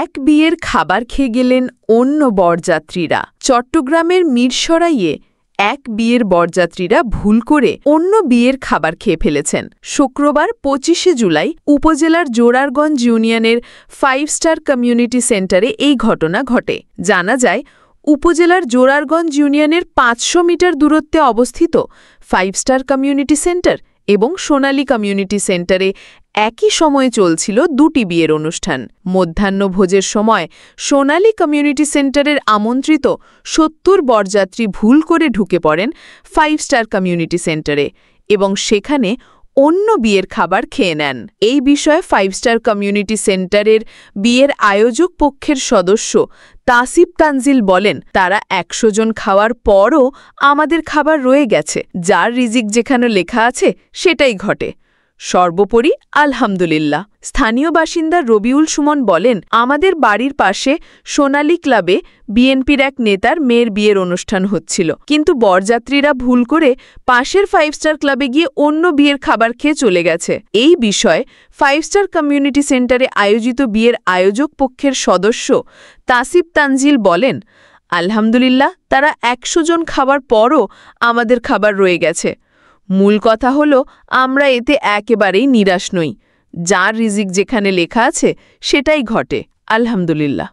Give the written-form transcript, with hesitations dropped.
এক বিয়ের খাবার খেয়ে গেলেন অন্য বরযাত্রীরা। চট্টগ্রামের মিরসরাইয়ে এক বিয়ের বরযাত্রীরা ভুল করে অন্য বিয়ের খাবার খেয়ে ফেলেছেন। শুক্রবার ২৫শে জুলাই উপজেলার জোরারগঞ্জ ইউনিয়নের 5 স্টার কমিউনিটি সেন্টারে এই ঘটনা ঘটে। জানা যায়, উপজেলার জোরারগঞ্জ ইউনিয়নের ৫০০ মিটার দূরত্বে অবস্থিত 5 স্টার কমিউনিটি সেন্টার এবং সোনালী কমিউনিটি সেন্টারে একই সময়ে চলছিল দুটি বিয়ের অনুষ্ঠান। মধ্যাহ্নভোজের সময় সোনালী কমিউনিটি সেন্টারের আমন্ত্রিত ৭০ বরযাত্রী ভুল করে ঢুকে পড়েন 5 স্টার কমিউনিটি সেন্টারে এবং সেখানে অন্য বিয়ের খাবার খেয়ে নেন। এই বিষয়ে 5 স্টার কমিউনিটি সেন্টারের বিয়ের আয়োজক পক্ষের সদস্য তাসিফ তানজিল বলেন, তারা ১০০ জন খাওয়ার পরও আমাদের খাবার রয়ে গেছে। যার রিজিক যেখানে লেখা আছে সেটাই ঘটে। সর্বোপরি আলহামদুলিল্লাহ। স্থানীয় বাসিন্দা রবিউল সুমন বলেন, আমাদের বাড়ির পাশে সোনালী ক্লাবে বিএনপির এক নেতার মেয়ের বিয়ের অনুষ্ঠান হচ্ছিল, কিন্তু বরযাত্রীরা ভুল করে পাশের 5 স্টার ক্লাবে গিয়ে অন্য বিয়ের খাবার খেয়ে চলে গেছে। এই বিষয়ে 5 স্টার কমিউনিটি সেন্টারে আয়োজিত বিয়ের আয়োজক পক্ষের সদস্য তাসিফ তানজিল বলেন, আলহামদুলিল্লাহ, তারা ১০০ জন খাবার পরও আমাদের খাবার রয়ে গেছে। মূল কথা হলো, আমরা এতে একেবারেই নিরাশ নই। যার রিজিক যেখানে লেখা আছে সেটাই ঘটে। আলহামদুলিল্লাহ।